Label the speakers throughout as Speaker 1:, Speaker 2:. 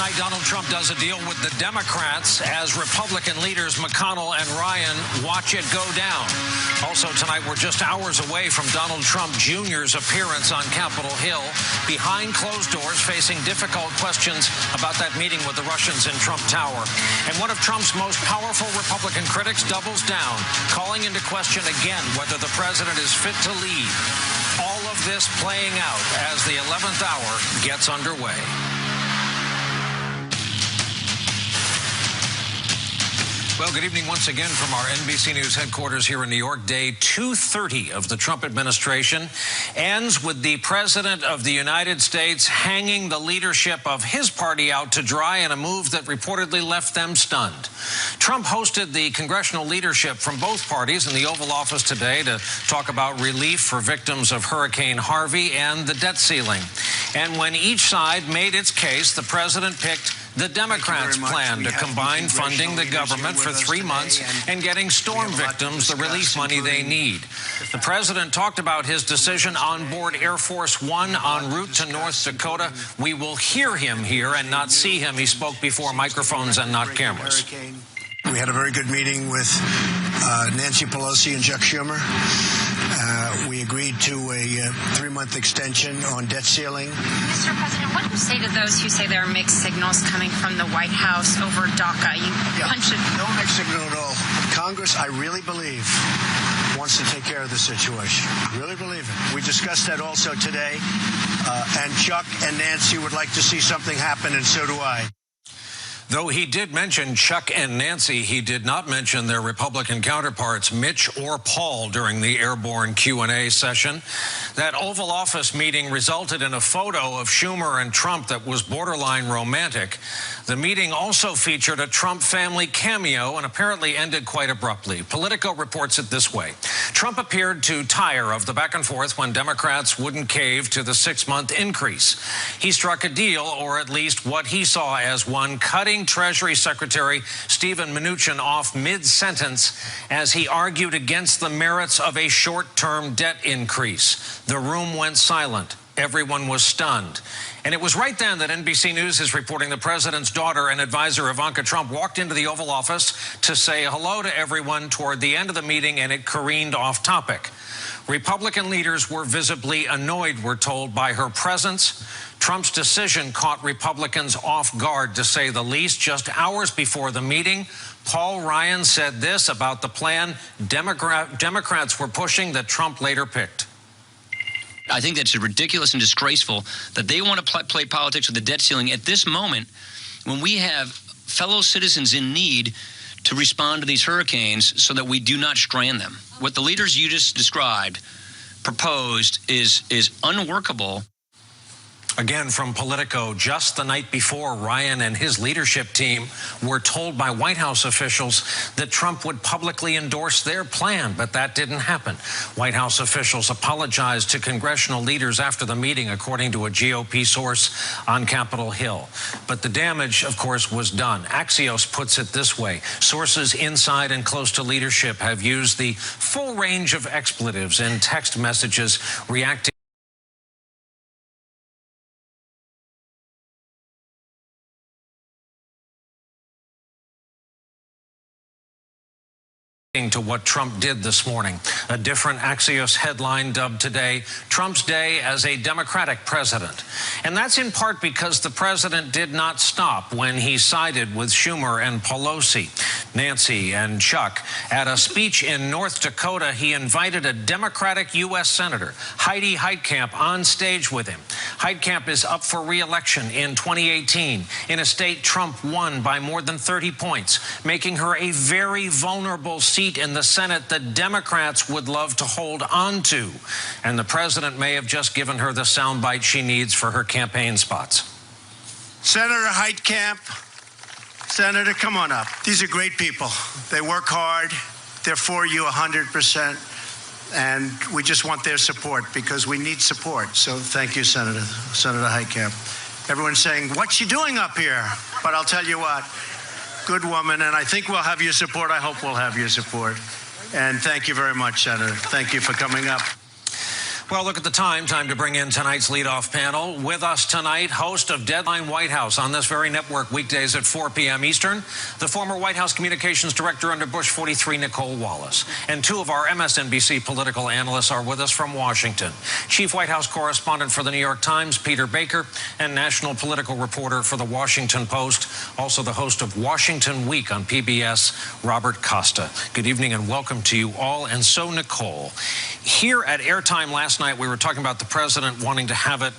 Speaker 1: Tonight, Donald Trump does a deal with the Democrats as Republican leaders McConnell and Ryan watch it go down. Also tonight, we're just hours away from Donald Trump Jr.'s appearance on Capitol Hill, behind closed doors, facing difficult questions about that meeting with the Russians in Trump Tower. And one of Trump's most powerful Republican critics doubles down, calling into question again whether the president is fit to lead. All of this playing out as the 11th hour gets underway. Well, good evening once again from our NBC News headquarters here in New York. Day 230 of the Trump administration ends with the President of the United States hanging the leadership of his party out to dry in a move that reportedly left them stunned. Trump hosted the congressional leadership from both parties in the Oval Office today to talk about relief for victims of Hurricane Harvey and the debt ceiling. And when each side made its case, the president picked the Democrats' plan to combine funding the government for 3 months and getting storm victims the relief money they need. The president talked about his decision on board Air Force One en route to North Dakota. We will hear him here and not see him. He spoke before microphones and not cameras.
Speaker 2: We had a very good meeting with Nancy Pelosi and Chuck Schumer. We agreed to a 3-month extension on debt ceiling.
Speaker 3: Mr. President, what do you say to those who say there are mixed signals coming from the White House over DACA? Punched it.
Speaker 2: No mixed signal at all. Congress, I really believe, wants to take care of the situation. I really believe it. We discussed that also today. And Chuck and Nancy would like to see something happen, and so do I.
Speaker 1: Though he did mention Chuck and Nancy, he did not mention their Republican counterparts, Mitch or Paul, during the airborne Q&A session. That Oval Office meeting resulted in a photo of Schumer and Trump that was borderline romantic. The meeting also featured a Trump family cameo and apparently ended quite abruptly. Politico reports it this way. Trump appeared to tire of the back and forth when Democrats wouldn't cave to the 6-month increase. He struck a deal, or at least what he saw as one, cutting Treasury Secretary Steven Mnuchin off mid-sentence as he argued against the merits of a short-term debt increase. The room went silent. Everyone was stunned. And it was right then that NBC News is reporting the president's daughter and advisor Ivanka Trump walked into the Oval Office to say hello to everyone toward the end of the meeting, and it careened off topic. Republican leaders were visibly annoyed, we're told, by her presence. Trump's decision caught Republicans off guard, to say the least. Just hours before the meeting, Paul Ryan said this about the plan Democrats were pushing that Trump later picked.
Speaker 4: I think that's ridiculous and disgraceful that they want to play politics with the debt ceiling at this moment when we have fellow citizens in need to respond to these hurricanes so that we do not strand them. What the leaders you just described proposed is unworkable.
Speaker 1: Again, from Politico, just the night before, Ryan and his leadership team were told by White House officials that Trump would publicly endorse their plan, but that didn't happen. White House officials apologized to congressional leaders after the meeting, according to a GOP source on Capitol Hill. But the damage, of course, was done. Axios puts it this way. Sources inside and close to leadership have used the full range of expletives in text messages reacting to what Trump did this morning. A different Axios headline dubbed today, Trump's day as a Democratic president. And that's in part because the president did not stop when he sided with Schumer and Pelosi, Nancy and Chuck. At a speech in North Dakota, he invited a Democratic U.S. Senator, Heidi Heitkamp, on stage with him. Heitkamp is up for re-election in 2018 in a state Trump won by more than 30 points, making her a very vulnerable seat in the Senate that Democrats would love to hold on to. And the president may have just given her the soundbite she needs for her campaign spots.
Speaker 2: Senator Heitkamp, Senator, come on up. These are great people. They work hard. They're for you 100%. And we just want their support because we need support. So thank you, Senator Heitkamp. Everyone's saying, what's she doing up here? But I'll tell you what. Good woman, and I think we'll have your support. I hope we'll have your support. And thank you very much, Senator. Thank you for coming up.
Speaker 1: Well, look at the time. Time to bring in tonight's leadoff panel. With us tonight, host of Deadline White House on this very network, weekdays at 4 p.m. Eastern, the former White House Communications Director under Bush 43, Nicole Wallace. And two of our MSNBC political analysts are with us from Washington. Chief White House Correspondent for the New York Times, Peter Baker, and National Political Reporter for the Washington Post, also the host of Washington Week on PBS, Robert Costa. Good evening and welcome to you all. And so, Nicole, here at Airtime last night, we were talking about the president wanting to have it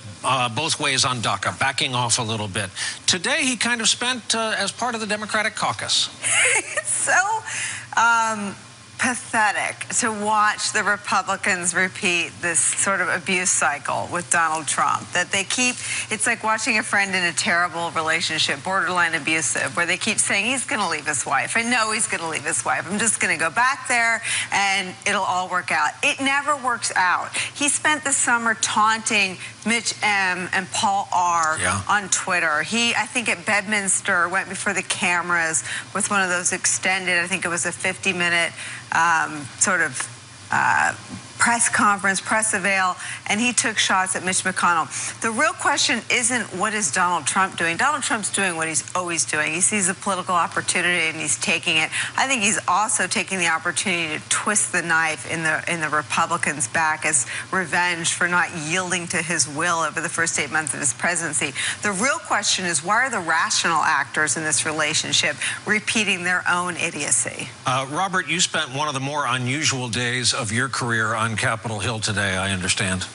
Speaker 1: both ways on DACA, backing off a little bit. Today, he kind of spent as part of the Democratic caucus.
Speaker 5: It's so pathetic to watch the Republicans repeat this sort of abuse cycle with Donald Trump, that they keep, it's like watching a friend in a terrible relationship, borderline abusive, where they keep saying he's going to leave his wife. I know he's going to leave his wife. I'm just going to go back there and it'll all work out. It never works out. He spent the summer taunting Mitch M. and Paul R. on Twitter. He, I think at Bedminster, went before the cameras with one of those extended, I think it was a 50-minute sort of press conference, press avail, and he took shots at Mitch McConnell. The real question isn't what is Donald Trump doing. Donald Trump's doing what he's always doing. He sees a political opportunity and he's taking it. I think he's also taking the opportunity to twist the knife in the Republicans' back as revenge for not yielding to his will over the first 8 months of his presidency. The real question is, why are the rational actors in this relationship repeating their own idiocy?
Speaker 1: Robert, you spent one of the more unusual days of your career on Capitol Hill today, I understand.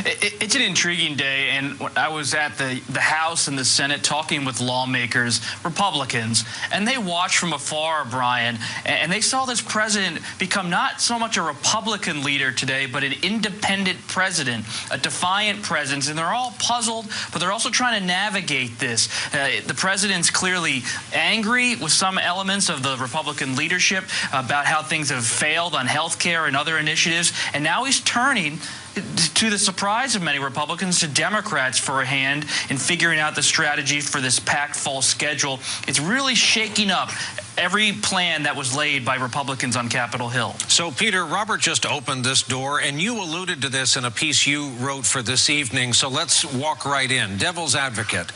Speaker 6: It's an intriguing day, and I was at the House and the Senate talking with lawmakers, Republicans, and they watched from afar, Brian, and they saw this president become not so much a Republican leader today, but an independent president, a defiant presence, and they're all puzzled, but they're also trying to navigate this. The president's clearly angry with some elements of the Republican leadership about how things have failed on health care and other initiatives, and now he's turning, to the surprise of many Republicans, to Democrats for a hand in figuring out the strategy for this packed fall schedule. It's really shaking up every plan that was laid by Republicans on Capitol Hill.
Speaker 1: So, Peter, Robert just opened this door, and you alluded to this in a piece you wrote for this evening, so let's walk right in. Devil's advocate.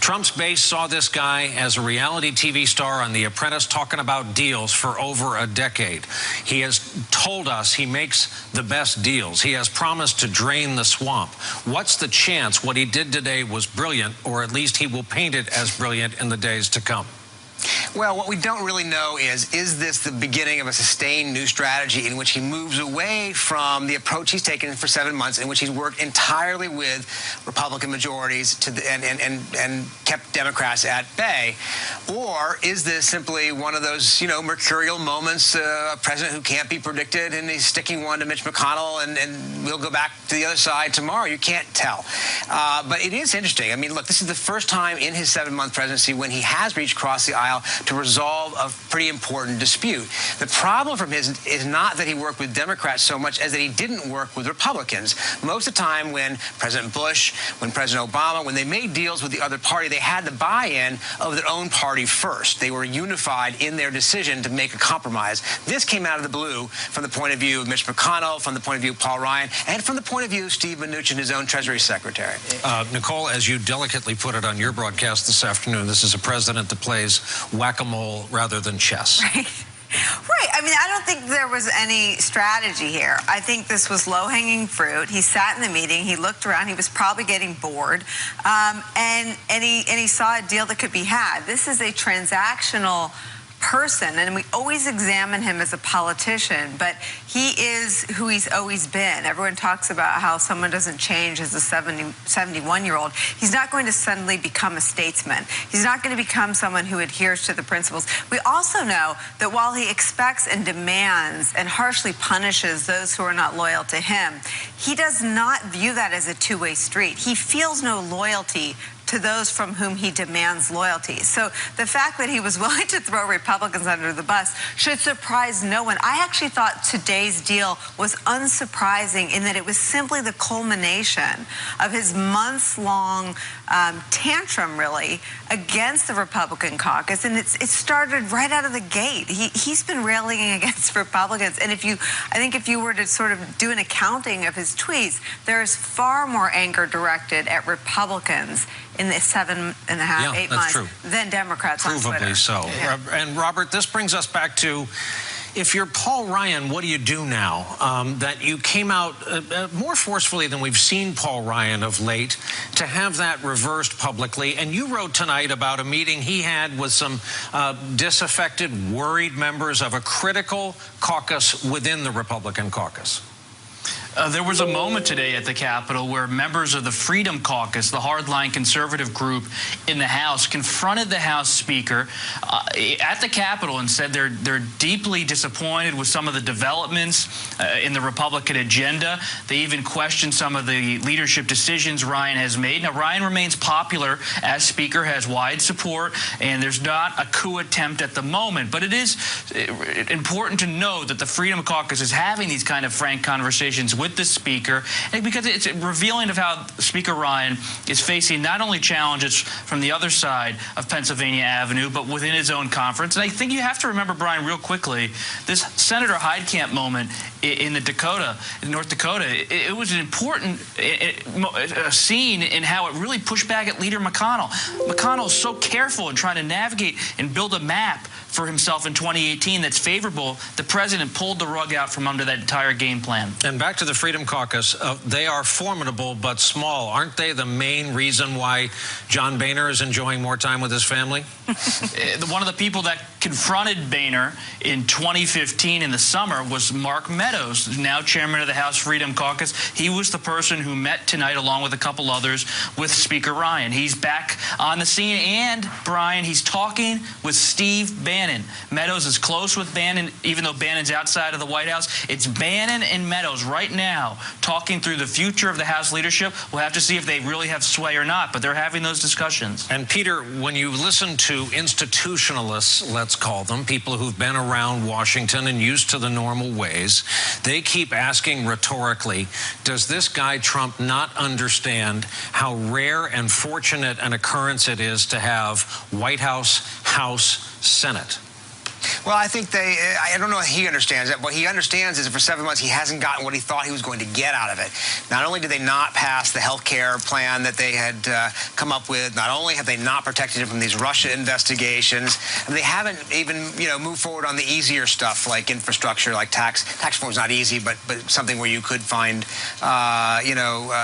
Speaker 1: Trump's base saw this guy as a reality TV star on The Apprentice talking about deals for over a decade. He has told us he makes the best deals. He has promised to drain the swamp. What's the chance what he did today was brilliant, or at least he will paint it as brilliant in the days to come?
Speaker 7: Well, what we don't really know is this the beginning of a sustained new strategy in which he moves away from the approach he's taken for 7 months, in which he's worked entirely with Republican majorities and kept Democrats at bay? Or is this simply one of those, mercurial moments, a president who can't be predicted, and he's sticking one to Mitch McConnell, and we'll go back to the other side tomorrow? You can't tell. But it is interesting. I mean, look, this is the first time in his 7-month presidency when he has reached across the aisle to resolve a pretty important dispute. The problem from his is not that he worked with Democrats so much as that he didn't work with Republicans. Most of the time when President Bush, when President Obama, when they made deals with the other party, they had the buy-in of their own party first. They were unified in their decision to make a compromise. This came out of the blue from the point of view of Mitch McConnell, from the point of view of Paul Ryan, and from the point of view of Steve Mnuchin, his own Treasury Secretary.
Speaker 1: Nicole, as you delicately put it on your broadcast this afternoon, this is a president that plays whack-a-mole rather than chess.
Speaker 5: Right. I mean, I don't think there was any strategy here. I think this was low-hanging fruit. He sat in the meeting. He looked around. He was probably getting bored. And he saw a deal that could be had. This is a transactional person, and we always examine him as a politician, but he is who he's always been. Everyone talks about how someone doesn't change as a 71-year-old. He's not going to suddenly become a statesman. He's not going to become someone who adheres to the principles. We also know that while he expects and demands and harshly punishes those who are not loyal to him, he does not view that as a two-way street. He feels no loyalty to to those from whom he demands loyalty. So the fact that he was willing to throw Republicans under the bus should surprise no one. I actually thought today's deal was unsurprising in that it was simply the culmination of his months-long tantrum, really, against the Republican caucus, and it started right out of the gate. He's been railing against Republicans, and I think if you were to sort of do an accounting of his tweets, there's far more anger directed at Republicans in the 7.5, 8 months than Democrats on Twitter.
Speaker 1: Provably so.
Speaker 5: Yeah.
Speaker 1: And Robert, this brings us back to, if you're Paul Ryan, what do you do now? That you came out more forcefully than we've seen Paul Ryan of late, to have that reversed publicly. And you wrote tonight about a meeting he had with some disaffected, worried members of a critical caucus within the Republican caucus.
Speaker 6: There was a moment today at the Capitol where members of the Freedom Caucus, the hardline conservative group in the House, confronted the House Speaker at the Capitol and said they're deeply disappointed with some of the developments in the Republican agenda. They even questioned some of the leadership decisions Ryan has made. Now, Ryan remains popular as Speaker, has wide support, and there's not a coup attempt at the moment. But it is important to know that the Freedom Caucus is having these kind of frank conversations with the Speaker, because it's revealing of how Speaker Ryan is facing not only challenges from the other side of Pennsylvania Avenue, but within his own conference. And I think you have to remember, Brian, real quickly, this Senator Heitkamp moment in North Dakota, it was an important scene in how it really pushed back at Leader McConnell. McConnell is so careful in trying to navigate and build a map for himself in 2018 that's favorable. The president pulled the rug out from under that entire game plan.
Speaker 1: And back to the Freedom Caucus, they are formidable but small. Aren't they the main reason why John Boehner is enjoying more time with his family?
Speaker 6: One of the people that confronted Boehner in 2015 in the summer was Mark Meadows, now chairman of the House Freedom Caucus. He was the person who met tonight, along with a couple others, with Speaker Ryan. He's back on the scene, and, Brian, he's talking with Steve Bannon. Meadows is close with Bannon, even though Bannon's outside of the White House. It's Bannon and Meadows right now talking through the future of the House leadership. We'll have to see if they really have sway or not, but they're having those discussions.
Speaker 1: And, Peter, when you listen to institutionalists, let's call them, people who've been around Washington and used to the normal ways, they keep asking rhetorically, does this guy Trump not understand how rare and fortunate an occurrence it is to have White House, House, Senate?
Speaker 7: Well, I think I don't know if he understands it. What he understands is that for 7 months, he hasn't gotten what he thought he was going to get out of it. Not only did they not pass the health care plan that they had come up with, not only have they not protected him from these Russia investigations, and they haven't even, moved forward on the easier stuff like infrastructure, like tax. Tax reform is not easy, but something where you could find,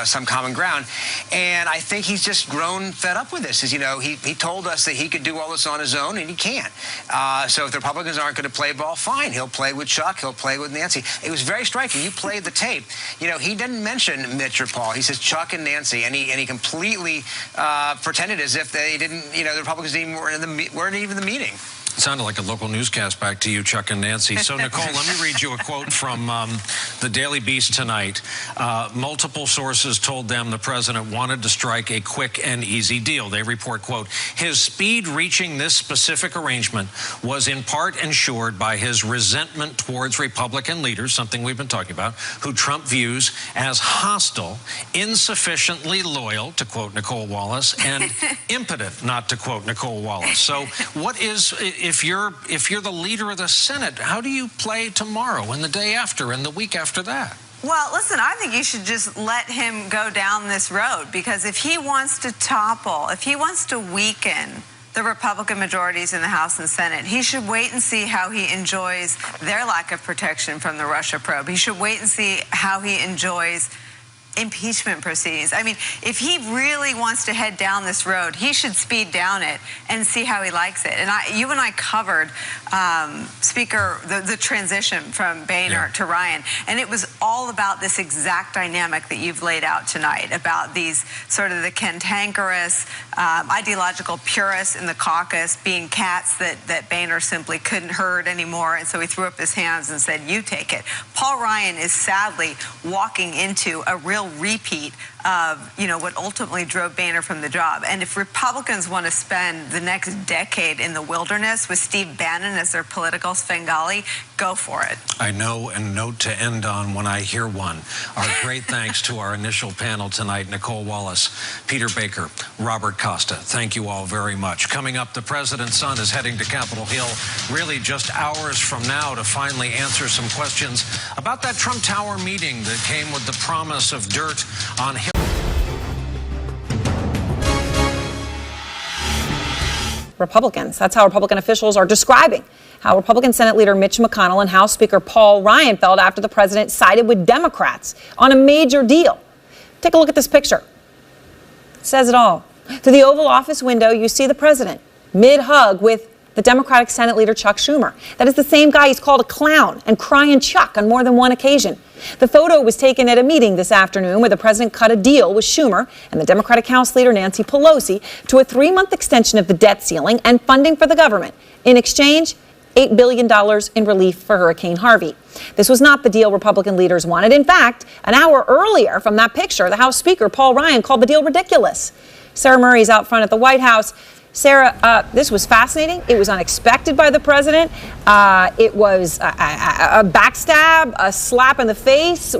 Speaker 7: some common ground. And I think he's just grown fed up with this. He told us that he could do all this on his own, and he can't. So if the Republicans aren't going to play ball, fine. He'll play with Chuck. He'll play with Nancy. It was very striking. You played the tape. He didn't mention Mitch or Paul. He says Chuck and Nancy, and he completely pretended as if they didn't, the Republicans weren't even in the meeting.
Speaker 1: It sounded like a local newscast back to you, Chuck and Nancy. So, Nicole, let me read you a quote from the Daily Beast tonight. Multiple sources told them the president wanted to strike a quick and easy deal. They report, quote, his speed reaching this specific arrangement was in part ensured by his resentment towards Republican leaders, something we've been talking about, who Trump views as hostile, insufficiently loyal, to quote Nicole Wallace, and impotent, not to quote Nicole Wallace. So what is... If you're the leader of the Senate, how do you play tomorrow and the day after and the week after that?
Speaker 5: Well, listen, I think you should just let him go down this road, because if he wants to topple, if he wants to weaken the Republican majorities in the House and Senate, he should wait and see how he enjoys their lack of protection from the Russia probe. He should wait and see how he enjoys impeachment proceedings. I mean, if he really wants to head down this road, he should speed down it and see how he likes it. And you and I covered, Speaker, the transition from Boehner to Ryan, and it was all about this exact dynamic that you've laid out tonight, about these sort of the cantankerous, ideological purists in the caucus being cats that Boehner simply couldn't herd anymore, and so he threw up his hands and said, you take it. Paul Ryan is sadly walking into a real repeat of, what ultimately drove Boehner from the job. And if Republicans want to spend the next decade in the wilderness with Steve Bannon as their political Svengali, go for it.
Speaker 1: I know a note to end on when I hear one. Our great thanks to our initial panel tonight, Nicole Wallace, Peter Baker, Robert Costa. Thank you all very much. Coming up, the president's son is heading to Capitol Hill really just hours from now to finally answer some questions about that Trump Tower meeting that came with the promise of dirt on Hillary.
Speaker 8: Republicans. That's how Republican officials are describing how Republican Senate Leader Mitch McConnell and House Speaker Paul Ryan felt after the president sided with Democrats on a major deal. Take a look at this picture. It says it all. Through the Oval Office window, you see the president mid-hug with the Democratic Senate Leader Chuck Schumer. That is the same guy he's called a clown and crying Chuck on more than one occasion. The photo was taken at a meeting this afternoon where the president cut a deal with Schumer and the Democratic House Leader Nancy Pelosi to a 3-month extension of the debt ceiling and funding for the government. In exchange, $8 billion in relief for Hurricane Harvey. This was not the deal Republican leaders wanted. In fact, an hour earlier from that picture, the House Speaker, Paul Ryan, called the deal ridiculous. Sarah Murray's out front at the White House. Sarah, this was fascinating. It was unexpected by the president. It was a backstab, a slap in the face.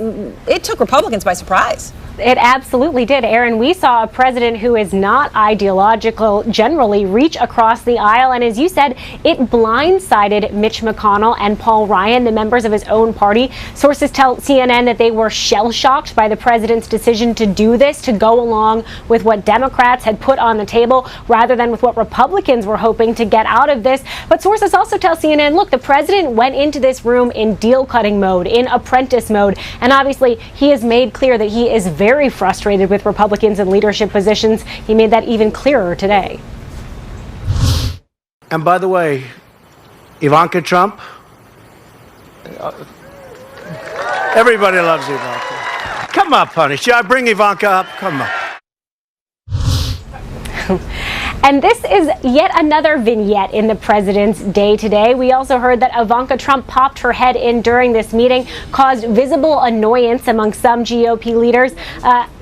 Speaker 8: It took Republicans by surprise.
Speaker 9: It absolutely did, Aaron. We saw a president who is not ideological generally reach across the aisle. And as you said, it blindsided Mitch McConnell and Paul Ryan, the members of his own party. Sources tell CNN that they were shell-shocked by the president's decision to do this, to go along with what Democrats had put on the table rather than with what Republicans were hoping to get out of this. But sources also tell CNN, look, the president went into this room in deal-cutting mode, in apprentice mode. And obviously, he has made clear that he is very frustrated with Republicans in leadership positions. He made that even clearer today.
Speaker 2: And by the way, Ivanka Trump, everybody loves Ivanka. Come up, honey. Should I bring Ivanka up? Come on.
Speaker 9: And this is yet another vignette in the president's day today. We also heard that Ivanka Trump popped her head in during this meeting, caused visible annoyance among some GOP leaders.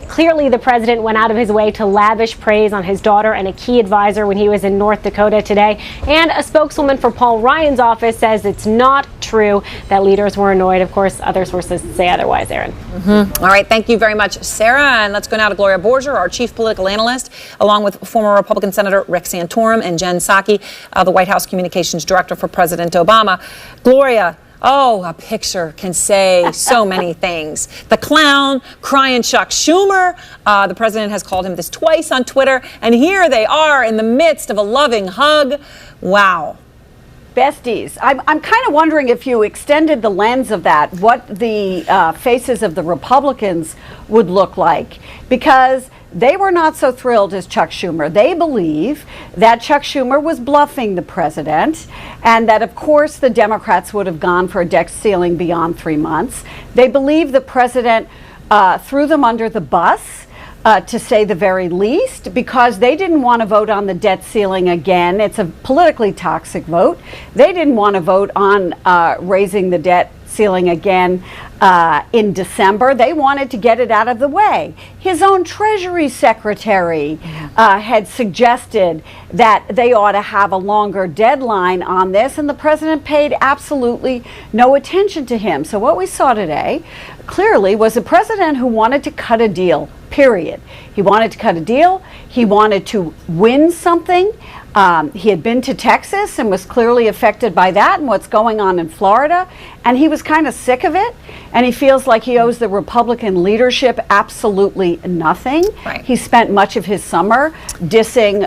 Speaker 9: Clearly, the president went out of his way to lavish praise on his daughter and a key advisor when he was in North Dakota today. And a spokeswoman for Paul Ryan's office says it's not true that leaders were annoyed. Of course, other sources say otherwise, Aaron.
Speaker 8: All right. Thank you very much, Sarah. And let's go now to Gloria Borger, our chief political analyst, along with former Republican Senator Rick Santorum and Jen Psaki, the White House communications director for President Obama. Gloria, oh, a picture can say so many things. The clown, crying Chuck Schumer. The president has called him this twice on Twitter. And here they are in the midst of a loving hug. Wow.
Speaker 10: Besties. I'm kind of wondering if you extended the lens of that, what the faces of the Republicans would look like. Because they were not so thrilled as Chuck Schumer. They believe that Chuck Schumer was bluffing the president and that, of course, the Democrats would have gone for a debt ceiling beyond 3 months. They believe the president threw them under the bus, to say the very least, because they didn't want to vote on the debt ceiling again. It's a politically toxic vote. They didn't want to vote on raising the debt ceiling again in December. They wanted to get it out of the way. His own Treasury Secretary had suggested that they ought to have a longer deadline on this, and the president paid absolutely no attention to him. So what we saw today clearly was a president who wanted to cut a deal, period. He wanted to cut a deal. He wanted to win something. He had been to Texas and was clearly affected by that and what's going on in Florida. And he was kind of sick of it. And he feels like he owes the Republican leadership absolutely nothing.
Speaker 8: Right.
Speaker 10: He spent much of his summer dissing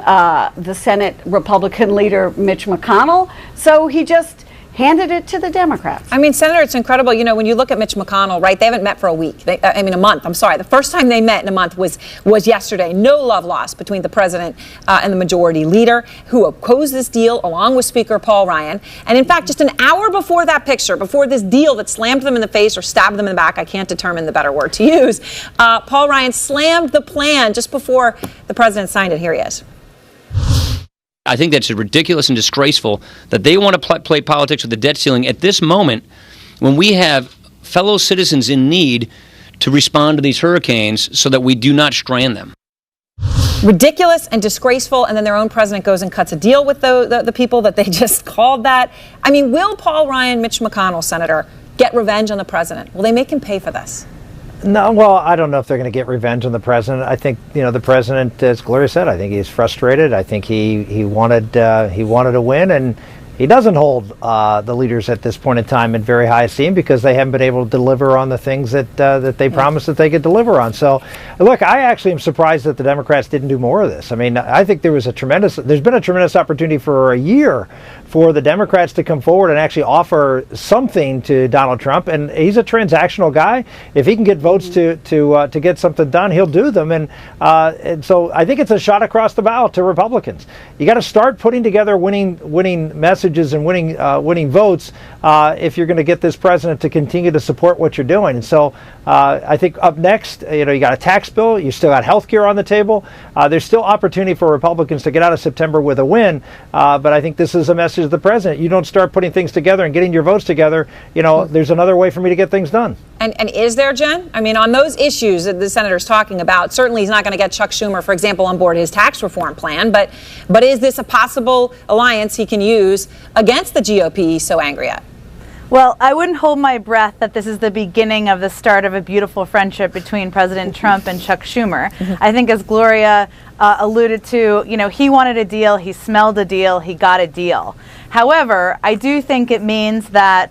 Speaker 10: the Senate Republican leader, Mitch McConnell. So he just handed it to the Democrats.
Speaker 8: I mean, Senator, it's incredible. You know, when you look at Mitch McConnell, right, they haven't met for a week. A month. I'm sorry. The first time they met in a month was yesterday. No love lost between the president and the majority leader, who opposed this deal along with Speaker Paul Ryan. And in fact, just an hour before that picture, before this deal that slammed them in the face or stabbed them in the back, I can't determine the better word to use, Paul Ryan slammed the plan just before the president signed it. Here he is.
Speaker 4: I think that's ridiculous and disgraceful that they want to play politics with the debt ceiling at this moment when we have fellow citizens in need to respond to these hurricanes so that we do not strand them.
Speaker 8: Ridiculous and disgraceful, and then their own president goes and cuts a deal with the people that they just called that. I mean, will Paul Ryan, Mitch McConnell, Senator, get revenge on the president? Will they make him pay for this?
Speaker 11: No, well, I don't know if they're going to get revenge on the president. I think, the president, as Gloria said, I think he's frustrated. I think he wanted to win, and he doesn't hold the leaders at this point in time in very high esteem because they haven't been able to deliver on the things that they promised that they could deliver on. So, look, I actually am surprised that the Democrats didn't do more of this. I mean, I think there's been a tremendous opportunity for a year for the Democrats to come forward and actually offer something to Donald Trump, and he's a transactional guy. If he can get votes to get something done, he'll do them, and so I think it's a shot across the bow to Republicans. You got to start putting together winning messages and winning votes if you're going to get this president to continue to support what you're doing. And so I think up next, you got a tax bill, you still got health care on the table. There's still opportunity for Republicans to get out of September with a win, but I think this is a message to the president. You don't start putting things together and getting your votes together, there's another way for me to get things done.
Speaker 8: And is there, Jen? I mean, on those issues that the senator's talking about, certainly he's not going to get Chuck Schumer, for example, on board his tax reform plan, but is this a possible alliance he can use against the GOP he's so angry at?
Speaker 12: Well, I wouldn't hold my breath that this is the beginning of the start of a beautiful friendship between President Trump and Chuck Schumer. I think, as Gloria alluded to, he wanted a deal, he smelled a deal, he got a deal. However, I do think it means that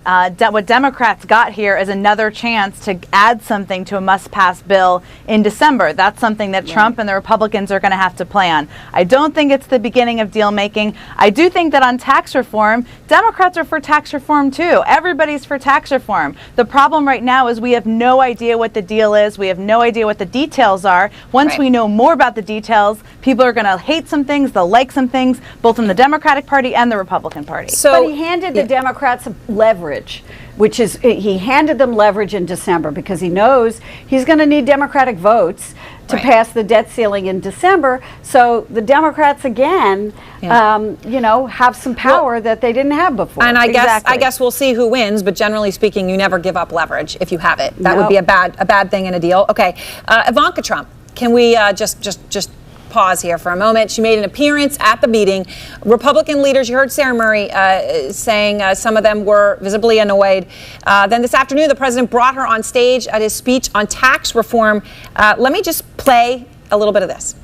Speaker 12: what Democrats got here is another chance to add something to a must-pass bill in December. That's something that Trump and the Republicans are going to have to play on. I don't think it's the beginning of deal-making. I do think that on tax reform, Democrats are for tax reform too. Everybody's for tax reform. The problem right now is we have no idea what the deal is. We have no idea what the details are. Once we know more about the details, people are going to hate some things, they'll like some things, both in the Democratic Party and the Republican Party.
Speaker 10: But he handed the Democrats leverage, which is he handed them leverage in December because he knows he's going to need Democratic votes to pass the debt ceiling in December. So the Democrats again, have some power that they didn't have before.
Speaker 8: And I guess we'll see who wins. But generally speaking, you never give up leverage if you have it. That would be a bad thing in a deal. Okay, Ivanka Trump. Can we just pause here for a moment? She made an appearance at the meeting. Republican leaders, you heard Sarah Murray saying some of them were visibly annoyed. Then this afternoon, the president brought her on stage at his speech on tax reform. Let me just play a little bit of this.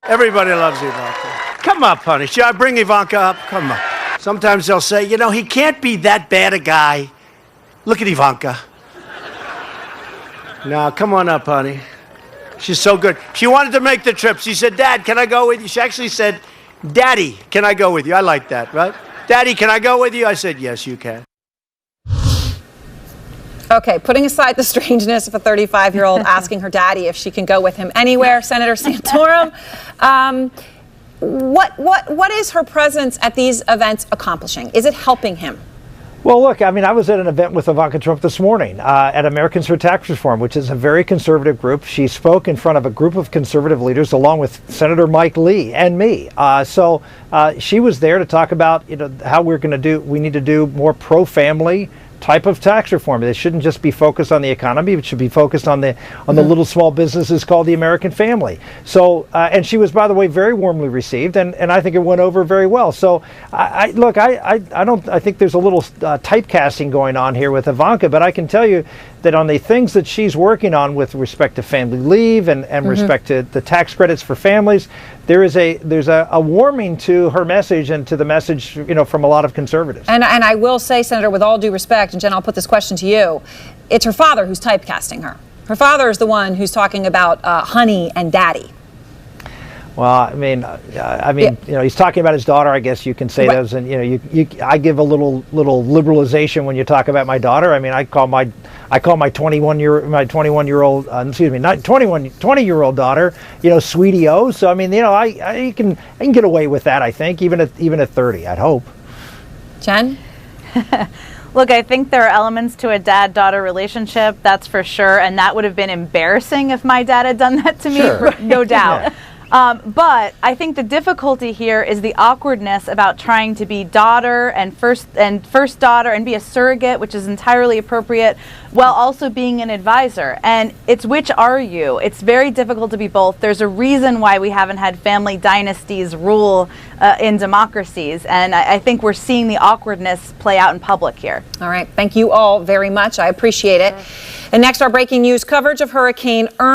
Speaker 2: Everybody loves Ivanka. Come up, honey. Should I bring Ivanka up? Come on. Sometimes they'll say, he can't be that bad a guy. Look at Ivanka. Now, come on up, honey. She's so good. She wanted to make the trip. She said, Dad, can I go with you? She actually said, Daddy, can I go with you? I like that, right? Daddy, can I go with you? I said, yes, you can.
Speaker 8: Okay, putting aside the strangeness of a 35-year-old asking her daddy if she can go with him anywhere, Senator Santorum, what is her presence at these events accomplishing? Is it helping him?
Speaker 11: Well, look, I mean, I was at an event with Ivanka Trump this morning at Americans for Tax Reform, which is a very conservative group. She spoke in front of a group of conservative leaders, along with Senator Mike Lee and me. So she was there to talk about, how we need to do more pro-family type of tax reform. It shouldn't just be focused on the economy. It should be focused on the little small businesses called the American family. So, and she was, by the way, very warmly received, and I think it went over very well. So, I think there's a little typecasting going on here with Ivanka, but I can tell you that on the things that she's working on with respect to family leave and respect to the tax credits for families, there's a warming to her message and to the message, from a lot of conservatives.
Speaker 8: And I will say, Senator, with all due respect, and Jen, I'll put this question to you, it's her father who's typecasting her. Her father is the one who's talking about honey and daddy.
Speaker 11: Well, I mean, he's talking about his daughter. I guess you can say those, and I give a little liberalization when you talk about my daughter. I mean, I call my 20-year-old daughter, Sweetie O. So I mean, I can get away with that. I think even at 30, I'd hope.
Speaker 8: Jen?
Speaker 12: Look, I think there are elements to a dad-daughter relationship, that's for sure, and that would have been embarrassing if my dad had done that to me, no doubt. But I think the difficulty here is the awkwardness about trying to be daughter and first daughter and be a surrogate, which is entirely appropriate, while also being an advisor. And it's which are you? It's very difficult to be both. There's a reason why we haven't had family dynasties rule in democracies. And I think we're seeing the awkwardness play out in public here.
Speaker 8: All right. Thank you all very much. I appreciate it. And next, our breaking news coverage of Hurricane